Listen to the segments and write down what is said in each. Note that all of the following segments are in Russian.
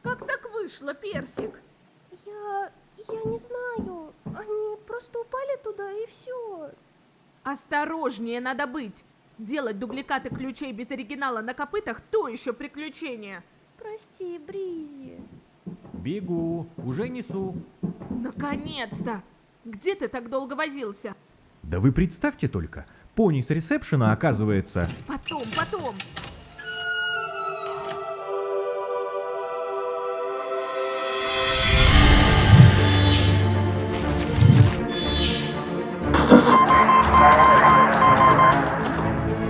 Как так вышло, Персик? Я не знаю. Они просто упали туда и все. Осторожнее надо быть. Делать дубликаты ключей без оригинала на копытах – то еще приключение. Прости, Бризи. Бегу, уже несу. Наконец-то! Где ты так долго возился? Да вы представьте только, пони с ресепшена, оказывается... Потом.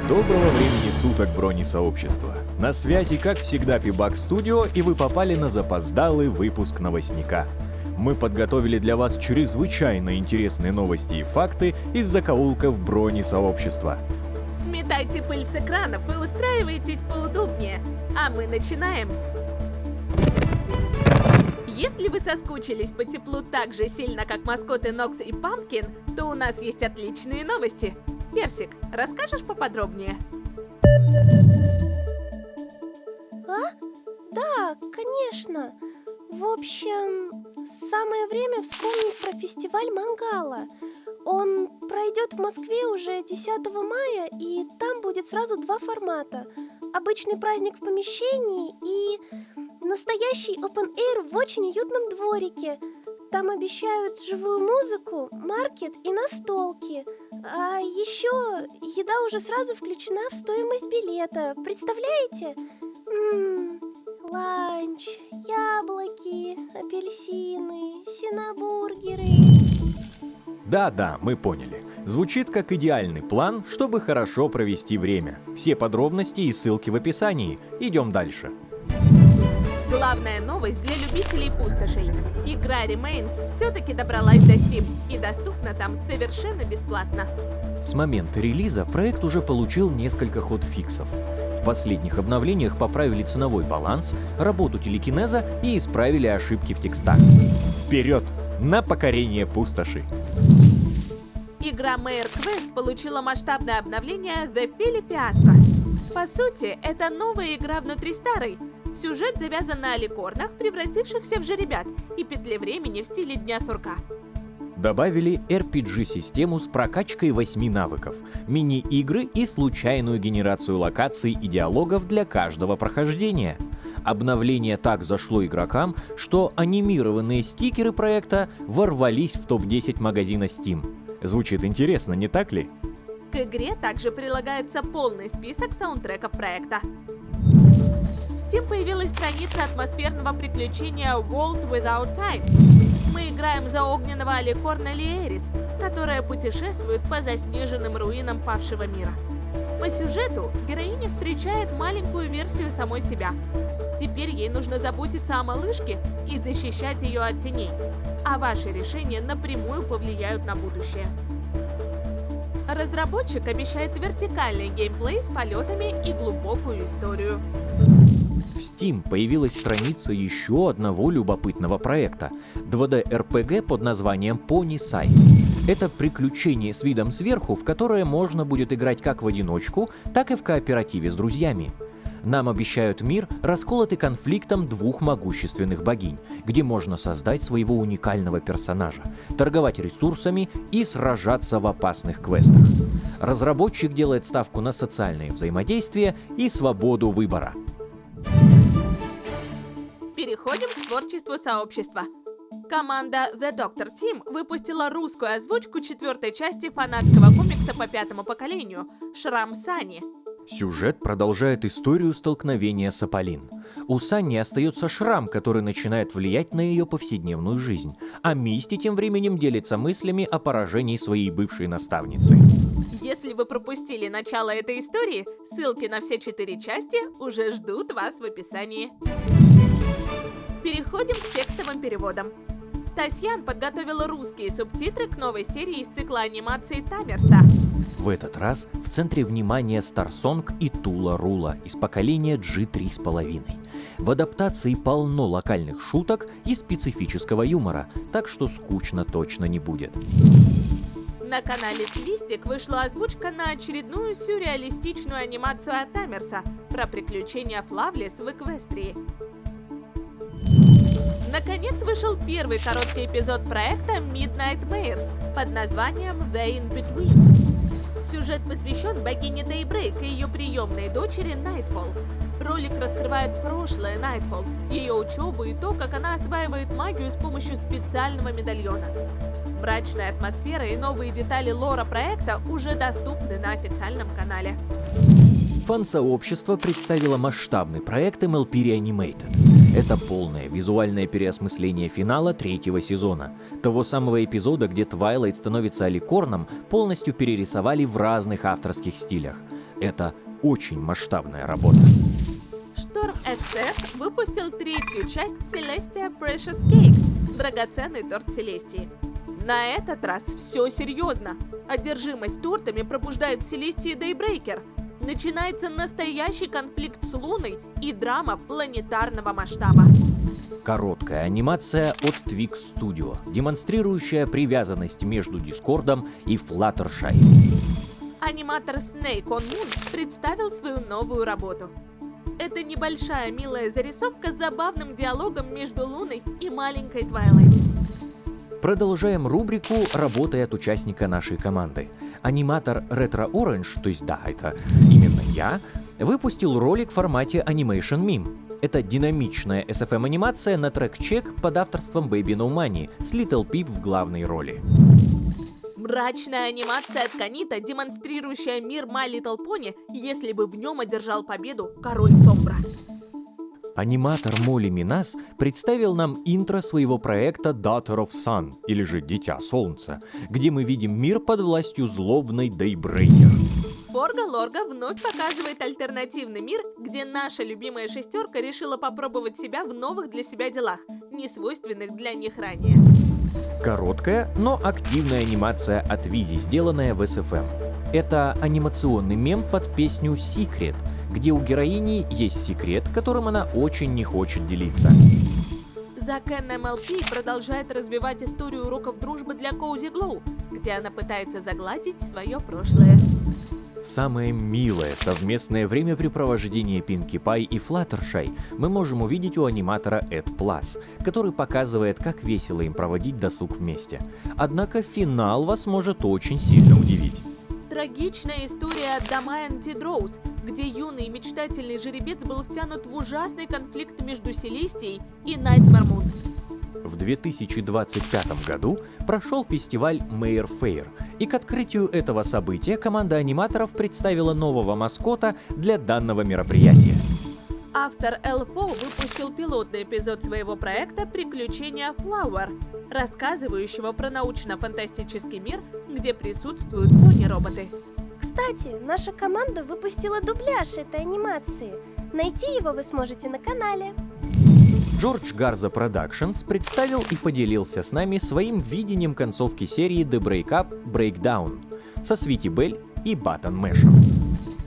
Доброго времени суток, бронесообщества! На связи, как всегда, Пибак Студио, и вы попали на запоздалый выпуск новостника. Мы подготовили для вас чрезвычайно интересные новости и факты из закоулков бронесообщества. Сметайте пыль с экранов и устраивайтесь поудобнее. А мы начинаем. Если вы соскучились по теплу так же сильно, как маскоты Нокс и Пампкин, то у нас есть отличные новости. Персик, расскажешь поподробнее? Да, конечно. В общем, самое время вспомнить про фестиваль Мангала. Он пройдет в Москве уже 10 мая, и там будет сразу два формата. Обычный праздник в помещении и настоящий open air в очень уютном дворике. Там обещают живую музыку, маркет и настолки. А еще еда уже сразу включена в стоимость билета. Представляете? Ланч, яблоки, апельсины, синабургеры. Да, мы поняли. Звучит как идеальный план, чтобы хорошо провести время. Все подробности и ссылки в описании. Идем дальше. Главная новость для любителей пустошей. Игра Remains все-таки добралась до Steam и доступна там совершенно бесплатно. С момента релиза проект уже получил несколько ходфиксов. В последних обновлениях поправили ценовой баланс, работу телекинеза и исправили ошибки в текстах. Вперед! На покорение пустоши! Игра Mayor Quest получила масштабное обновление The Philly Fiasco. По сути, это новая игра внутри старой. Сюжет завязан на аликорнах, превратившихся в жеребят, и петле времени в стиле Дня сурка. Добавили RPG-систему с прокачкой 8 навыков, мини-игры и случайную генерацию локаций и диалогов для каждого прохождения. Обновление так зашло игрокам, что анимированные стикеры проекта ворвались в топ-10 магазина Steam. Звучит интересно, не так ли? К игре также прилагается полный список саундтреков проекта. В Steam появилась страница атмосферного приключения World Without Time. Мы играем за огненного аликорна Лиэрис, которая путешествует по заснеженным руинам павшего мира. По сюжету героиня встречает маленькую версию самой себя. Теперь ей нужно заботиться о малышке и защищать ее от теней. А ваши решения напрямую повлияют на будущее. Разработчик обещает вертикальный геймплей с полетами и глубокую историю. В Steam появилась страница еще одного любопытного проекта – 2D-RPG под названием Pony Side. Это приключение с видом сверху, в которое можно будет играть как в одиночку, так и в кооперативе с друзьями. Нам обещают мир, расколотый конфликтом двух могущественных богинь, где можно создать своего уникального персонажа, торговать ресурсами и сражаться в опасных квестах. Разработчик делает ставку на социальное взаимодействие и свободу выбора. Переходим к творчеству сообщества. Команда The Doctor Team выпустила русскую озвучку 4-й части фанатского комикса по 5-му поколению «Шрам Сани». Сюжет продолжает историю столкновения с Аполлин. У Санни остается шрам, который начинает влиять на ее повседневную жизнь, а Мисти тем временем делится мыслями о поражении своей бывшей наставницы. Если вы пропустили начало этой истории, ссылки на все 4 части уже ждут вас в описании. Переходим к текстовым переводам. Стасьян подготовила русские субтитры к новой серии из цикла анимации Таммерса. В этот раз в центре внимания Старсонг и Тула Рула из поколения G3,5. В адаптации полно локальных шуток и специфического юмора, так что скучно точно не будет. На канале Свистик вышла озвучка на очередную сюрреалистичную анимацию от Амерса про приключения Флавлес в Эквестрии. Наконец вышел первый короткий эпизод проекта Midnight Mares под названием The In-Between. Сюжет посвящен богине Дейбрейк и ее приемной дочери Nightfall. Ролик раскрывает прошлое Nightfall, ее учебу и то, как она осваивает магию с помощью специального медальона. Мрачная атмосфера и новые детали лора проекта уже доступны на официальном канале. Фан-сообщество представило масштабный проект MLP Reanimated. Это полное визуальное переосмысление финала третьего сезона. Того самого эпизода, где Твайлайт становится аликорном, полностью перерисовали в разных авторских стилях. Это очень масштабная работа. Шторм XX выпустил третью часть Celestia Precious Cake – драгоценный торт Селестии. На этот раз все серьезно. Одержимость тортами пробуждает в Селестии Дейбрейкер. Начинается настоящий конфликт с Луной и драма планетарного масштаба. Короткая анимация от Twig Studio, демонстрирующая привязанность между Дискордом и Fluttershy. Аниматор Snake on Moon представил свою новую работу. Это небольшая милая зарисовка с забавным диалогом между Луной и маленькой Твайлайт. Продолжаем рубрику «Работы от участника нашей команды». Аниматор Retro Orange, то есть да, это именно я, выпустил ролик в формате Animation Meme. Это динамичная SFM-анимация на трек-чек под авторством Baby No Money с Little Peep в главной роли. Мрачная анимация от Канита, демонстрирующая мир My Little Pony, если бы в нем одержал победу король Сомбра. Аниматор Молли Минас представил нам интро своего проекта Daughter of Sun, или же Дитя Солнца, где мы видим мир под властью злобной Дейбрейкер. Форга Лорга вновь показывает альтернативный мир, где наша любимая шестерка решила попробовать себя в новых для себя делах, не свойственных для них ранее. Короткая, но активная анимация от Визи, сделанная в SFM. Это анимационный мем под песню Secret, где у героини есть секрет, которым она очень не хочет делиться. Закен MLP продолжает развивать историю уроков дружбы для Cozy Glow, где она пытается загладить свое прошлое. Самое милое совместное времяпрепровождение Пинки Пай и Fluttershy мы можем увидеть у аниматора Ed Plus, который показывает, как весело им проводить досуг вместе. Однако финал вас может очень сильно удивить. Трагичная история Дамайан Тидроуз, где юный и мечтательный жеребец был втянут в ужасный конфликт между Селестией и Nightmare Moon. В 2025 году прошел фестиваль Mayor Fair, и к открытию этого события команда аниматоров представила нового маскота для данного мероприятия. Автор LFO выпустил пилотный эпизод своего проекта «Приключения Flower», рассказывающего про научно-фантастический мир, где присутствуют пони-роботы. Кстати, наша команда выпустила дубляж этой анимации. Найти его вы сможете на канале. Джордж Гарза Productions представил и поделился с нами своим видением концовки серии The Breakup Breakdown со Свити Белль и Баттон Мэшем.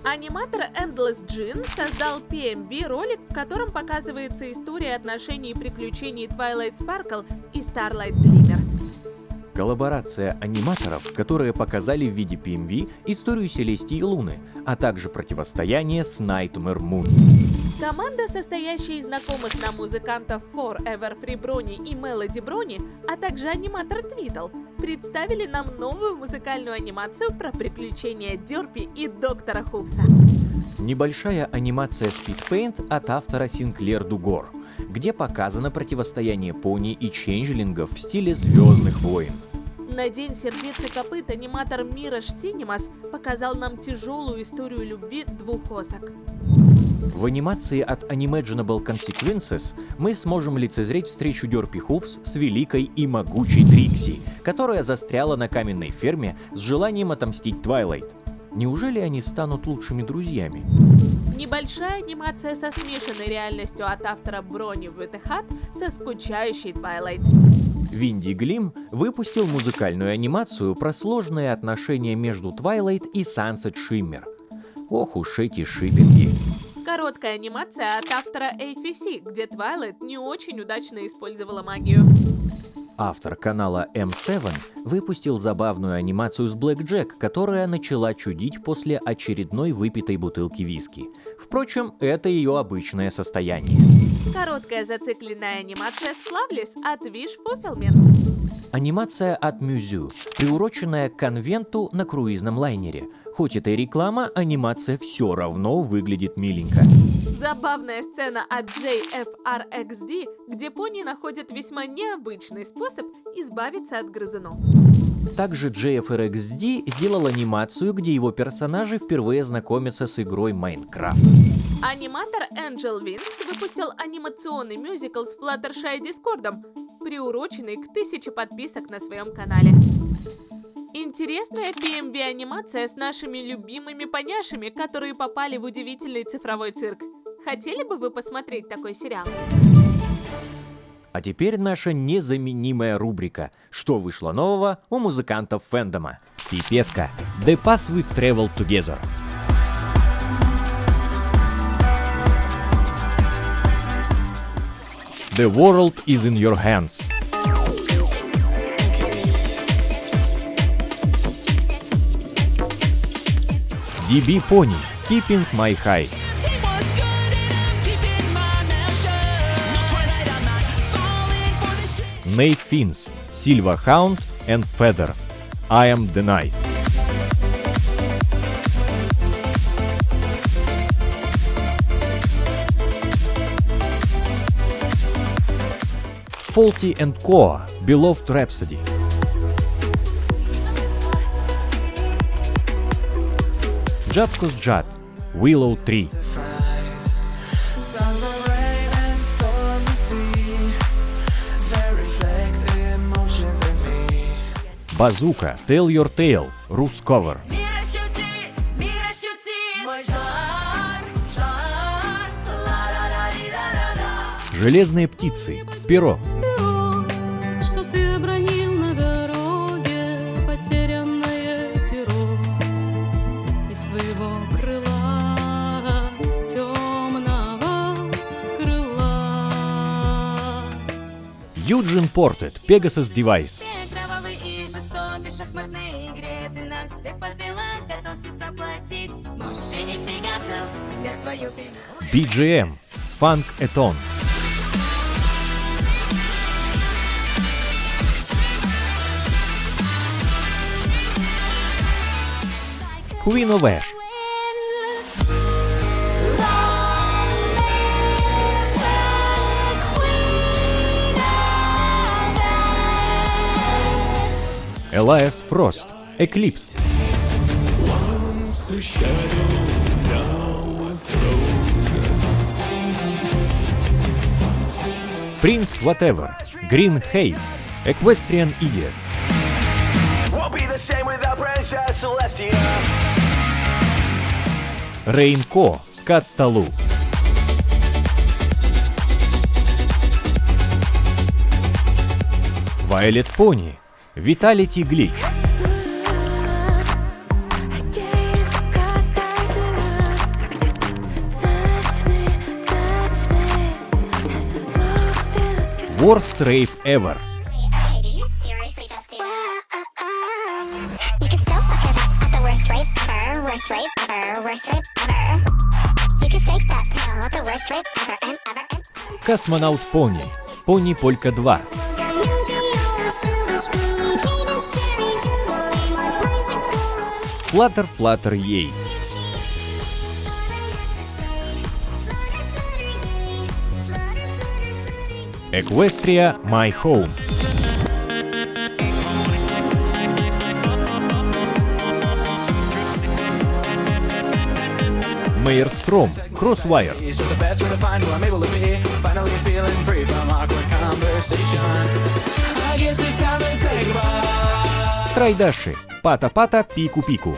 Аниматор Endless Jean создал PMV ролик, в котором показывается история отношений и приключений Twilight Sparkle и Starlight Glimmer. Коллаборация аниматоров, которые показали в виде PMV историю Селестии и Луны, а также противостояние с Nightmare Moon. Команда, состоящая из знакомых нам музыкантов Forever Free Брони и Melody Брони, а также аниматор Твитл, представили нам новую музыкальную анимацию про приключения Дёрпи и Доктора Хувса. Небольшая анимация Speed Paint от автора Синклер Дугор, где показано противостояние пони и ченджлингов в стиле «Звездных войн». На День сердец и копыт аниматор Mirage Cinemas показал нам тяжелую историю любви двух осок. В анимации от Unimaginable Consequences мы сможем лицезреть встречу Дёрпи Хувс с великой и могучей Трикси, которая застряла на каменной ферме с желанием отомстить Твайлайт. Неужели они станут лучшими друзьями? Небольшая анимация со смешанной реальностью от автора Брони Витехат со скучающей Твайлайт. Винди Глим выпустил музыкальную анимацию про сложные отношения между Твайлайт и Sunset Shimmer. Ох уж эти шиппинги. Короткая анимация от автора AFC, где Твайлайт не очень удачно использовала магию. Автор канала M7 выпустил забавную анимацию с Блэк Джек, которая начала чудить после очередной выпитой бутылки виски. Впрочем, это ее обычное состояние. Короткая зацикленная анимация с Flawless от Wish Fulfillment. Анимация от Muzu, приуроченная к конвенту на круизном лайнере. Хоть это и реклама, анимация все равно выглядит миленько. Забавная сцена от JFRXD, где пони находят весьма необычный способ избавиться от грызунов. Также JFRXD сделал анимацию, где его персонажи впервые знакомятся с игрой Minecraft. Аниматор Angel Wings выпустил анимационный мюзикл с Fluttershy Дискордом, приуроченный к 1000 подписок на своем канале. Интересная PMV-анимация с нашими любимыми поняшами, которые попали в удивительный цифровой цирк. Хотели бы вы посмотреть такой сериал? А теперь наша незаменимая рубрика «Что вышло нового у музыкантов фэндома?» Пипетка «The Path We've Traveled Together». The world is in your hands. DB Pony, Keeping My High. Nate Fins, Silva Hound and Feather, I Am the Night. Faulty and Koa, Beloved Rhapsody. Jadko's Jad, Willow Tree. Bazooka, Tell Your Tale, Rus Cover. Железные птицы, Перо. Что ты обронил на дороге, потерянное перо из твоего крыла, темного крыла. Юджин Портед, Pegasus Device. Кровавый и жестокий шахматной игре ты нас всех подвела, готовься заплатить. Мужчине Пегасов себе свою BGM, Funk Eton. Queen of Ash. Elias Frost, Eclipse. Prince Whatever, Green Hay, Equestrian Idiot. Рейнко, Скат Столу. Violet Pony, Vitality Glitch. Worst Rave Ever. Космонавт Пони, Пони Полька 2. Flutter Flutter Ей. Equestria My Home. Maelstrom, Crosswire. Трайдаши, Пата-Пата, Пику-Пику.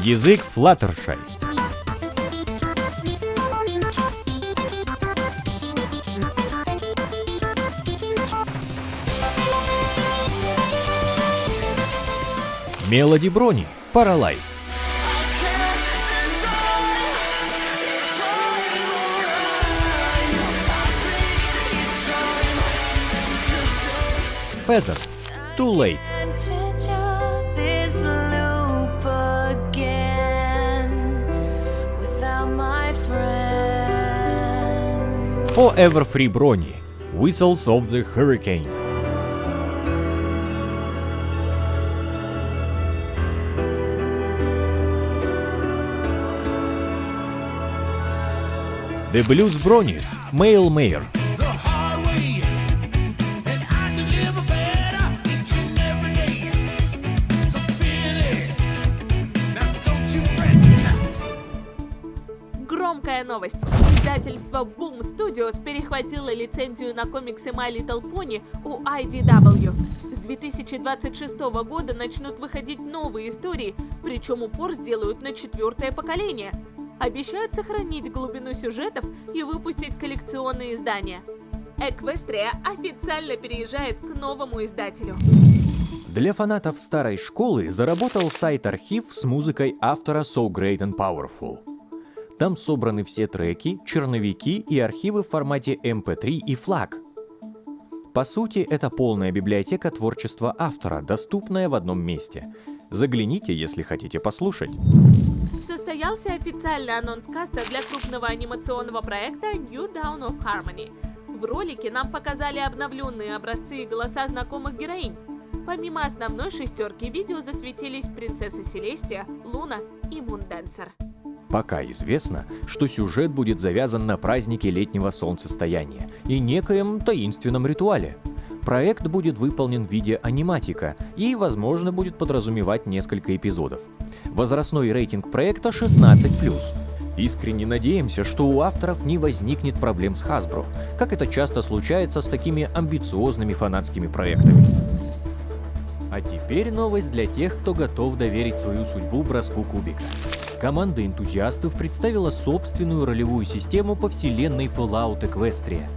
Язык Fluttershy. Мелоди Брони, Paralyzed. Feather. Too late. Advantage of this loop again without my friend. Forever Free Bronny. Whistles of the Hurricane. The Blues Bronies. Male Mayor. The hard way, and I deliver better each and every day. So feel it. Now don't you fret. Громкая новость. Издательство Boom Studios перехватило лицензию на комиксы My Little Pony у IDW. С 2026 года начнут выходить новые истории, причем упор сделают на 4-е поколение. Обещают сохранить глубину сюжетов и выпустить коллекционные издания. Эквестрия официально переезжает к новому издателю. Для фанатов старой школы заработал сайт-архив с музыкой автора So Great and Powerful. Там собраны все треки, черновики и архивы в формате MP3 и FLAC. По сути, это полная библиотека творчества автора, доступная в одном месте. Загляните, если хотите послушать. Состоялся официальный анонс каста для крупного анимационного проекта New Dawn of Harmony. В ролике нам показали обновленные образцы и голоса знакомых героинь. Помимо основной шестерки видео засветились принцесса Селестия, Луна и Мунденсер. Пока известно, что сюжет будет завязан на празднике летнего солнцестояния и некоем таинственном ритуале. Проект будет выполнен в виде аниматика и, возможно, будет подразумевать несколько эпизодов. Возрастной рейтинг проекта 16+. Искренне надеемся, что у авторов не возникнет проблем с Hasbro, как это часто случается с такими амбициозными фанатскими проектами. А теперь новость для тех, кто готов доверить свою судьбу броску кубика. Команда энтузиастов представила собственную ролевую систему по вселенной Fallout Equestria.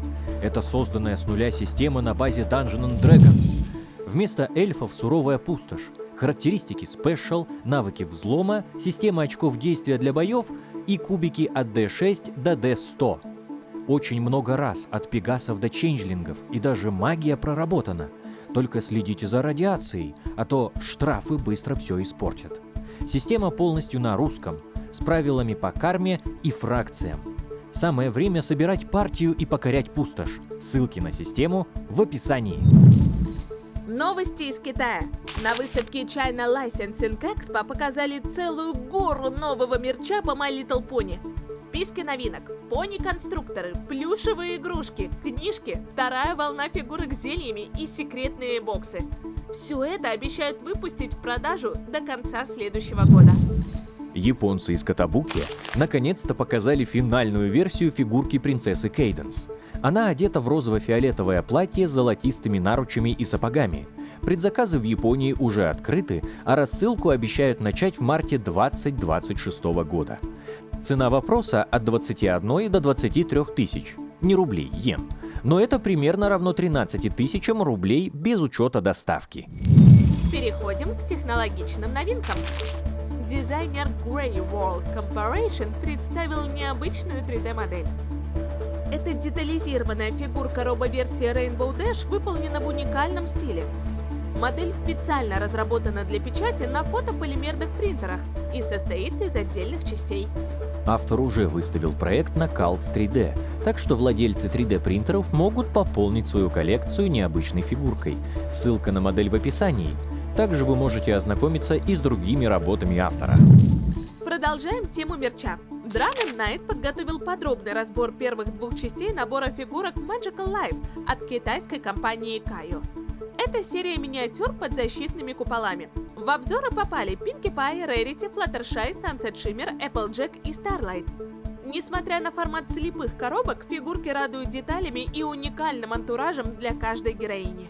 Это созданная с нуля система на базе Dungeons & Dragons. Вместо эльфов суровая пустошь, характеристики Special, навыки взлома, система очков действия для боев и кубики от D6 до D100. Очень много раз от пегасов до ченджлингов, и даже магия проработана. Только следите за радиацией, а то штрафы быстро все испортят. Система полностью на русском, с правилами по карме и фракциям. Самое время собирать партию и покорять пустошь. Ссылки на систему в описании. Новости из Китая. На выставке China Licensing Expo показали целую гору нового мерча по My Little Pony. В списке новинок: пони-конструкторы, плюшевые игрушки, книжки, вторая волна фигурок с зельями и секретные боксы. Все это обещают выпустить в продажу до конца следующего года. Японцы из Катабуки наконец-то показали финальную версию фигурки принцессы Кейденс. Она одета в розово-фиолетовое платье с золотистыми наручами и сапогами. Предзаказы в Японии уже открыты, а рассылку обещают начать в марте 2026 года. Цена вопроса от 21 до 23 тысяч, не рублей, йен. Но это примерно равно 13 тысячам рублей без учета доставки. Переходим к технологичным новинкам. Дизайнер Grey World Corporation представил необычную 3D-модель. Эта детализированная фигурка робо-версии Rainbow Dash выполнена в уникальном стиле. Модель специально разработана для печати на фотополимерных принтерах и состоит из отдельных частей. Автор уже выставил проект на Cults 3D, так что владельцы 3D-принтеров могут пополнить свою коллекцию необычной фигуркой. Ссылка на модель в описании. Также вы можете ознакомиться и с другими работами автора. Продолжаем тему мерча. Dragon Knight подготовил подробный разбор первых двух частей набора фигурок Magical Life от китайской компании Kaiyo. Это серия миниатюр под защитными куполами. В обзоры попали Pinkie Pie, Rarity, Fluttershy, Sunset Shimmer, Applejack и Starlight. Несмотря на формат слепых коробок, фигурки радуют деталями и уникальным антуражем для каждой героини.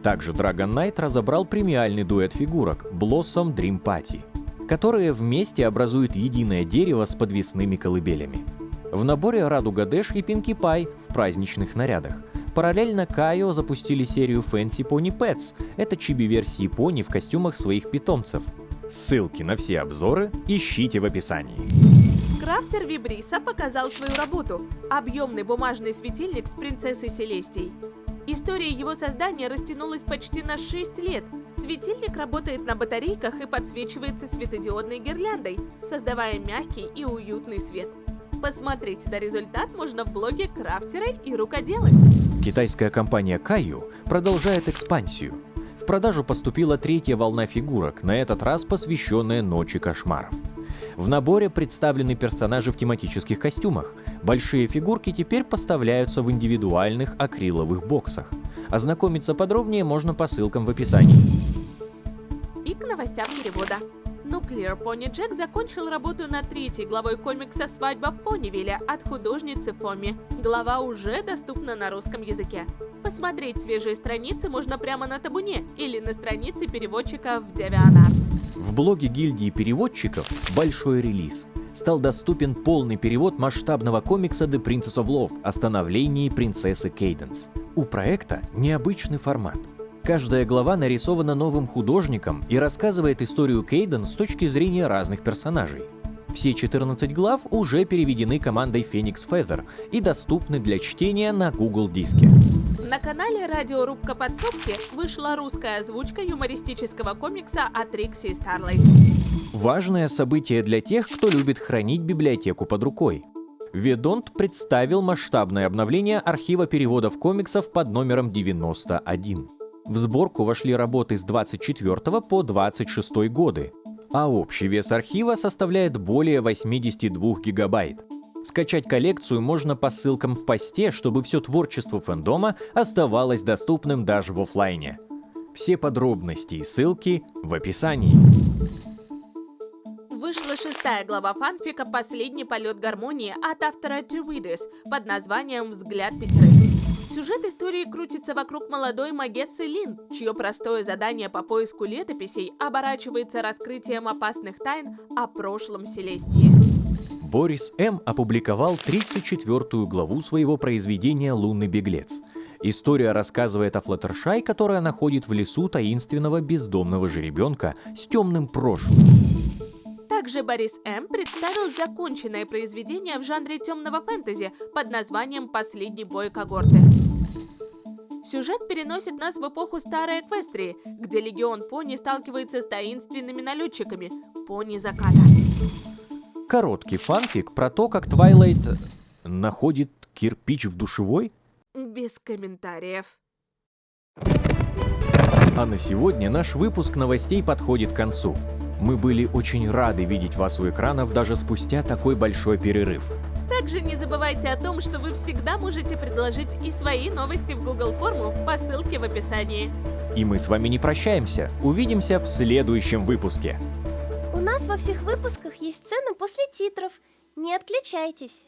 Также Dragon Knight разобрал премиальный дуэт фигурок Blossom Dream Party, которые вместе образуют единое дерево с подвесными колыбелями. В наборе Радуга Дэш и Pinkie Pie в праздничных нарядах. Параллельно Kaiyo запустили серию Fancy Pony Pets. Это чиби-версии пони в костюмах своих питомцев. Ссылки на все обзоры ищите в описании. Крафтер Вибриса показал свою работу – объемный бумажный светильник с принцессой Селестией. История его создания растянулась почти на 6 лет. Светильник работает на батарейках и подсвечивается светодиодной гирляндой, создавая мягкий и уютный свет. Посмотреть на результат можно в блоге крафтера и рукоделы. Китайская компания Кайю продолжает экспансию. В продажу поступила 3-я волна фигурок, на этот раз посвященная Ночи кошмаров. В наборе представлены персонажи в тематических костюмах. Большие фигурки теперь поставляются в индивидуальных акриловых боксах. Ознакомиться подробнее можно по ссылкам в описании. И к новостям перевода. Nuclear Pony Jack закончил работу над 3-й главой комикса «Свадьба в Понивилле» от художницы Фоми. Глава уже доступна на русском языке. Посмотреть свежие страницы можно прямо на табуне или на странице переводчика в DeviantArt. В блоге гильдии переводчиков «Большой релиз» стал доступен полный перевод масштабного комикса The Princess of Love о становлении принцессы Кейденс. У проекта необычный формат. Каждая глава нарисована новым художником и рассказывает историю Кейденс с точки зрения разных персонажей. Все 14 глав уже переведены командой Phoenix Feather и доступны для чтения на Google Диске. На канале «Радиорубка Подсобки» вышла русская озвучка юмористического комикса от Рикси и Старлайт. Важное событие для тех, кто любит хранить библиотеку под рукой. Ведонт представил масштабное обновление архива переводов комиксов под номером 91. В сборку вошли работы с 24 по 26 годы, а общий вес архива составляет более 82 гигабайт. Скачать коллекцию можно по ссылкам в посте, чтобы все творчество фэндома оставалось доступным даже в офлайне. Все подробности и ссылки в описании. Вышла 6-я глава фанфика «Последний полет гармонии» от автора Turidis под названием «Взгляд пятерых». Сюжет истории крутится вокруг молодой Магессы Лин, чье простое задание по поиску летописей оборачивается раскрытием опасных тайн о прошлом Селестии. Борис М. опубликовал 34-ю главу своего произведения «Лунный беглец». История рассказывает о Флаттершай, которая находит в лесу таинственного бездомного жеребенка с темным прошлым. Также Борис М. представил законченное произведение в жанре темного фэнтези под названием «Последний бой когорты». Сюжет переносит нас в эпоху Старой Эквестрии, где легион пони сталкивается с таинственными налетчиками – пони заката. Короткий фанфик про то, как Твайлайт находит кирпич в душевой. Без комментариев. А на сегодня наш выпуск новостей подходит к концу. Мы были очень рады видеть вас у экранов даже спустя такой большой перерыв. Также не забывайте о том, что вы всегда можете предложить и свои новости в Google форму по ссылке в описании. И мы с вами не прощаемся. Увидимся в следующем выпуске. У нас во всех выпусках есть сцена после титров. Не отключайтесь.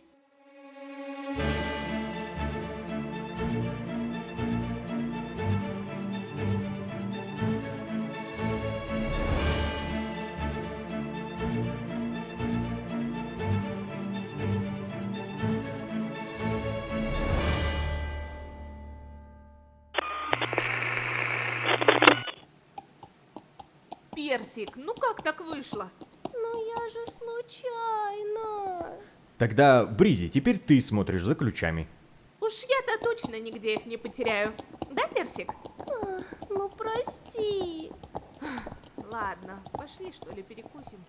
Персик, ну как так вышло? Ну я же случайно. Тогда, Бризи, теперь ты смотришь за ключами. Уж я-то точно нигде их не потеряю. Да, Персик? Ну прости. Ладно, пошли что ли перекусим.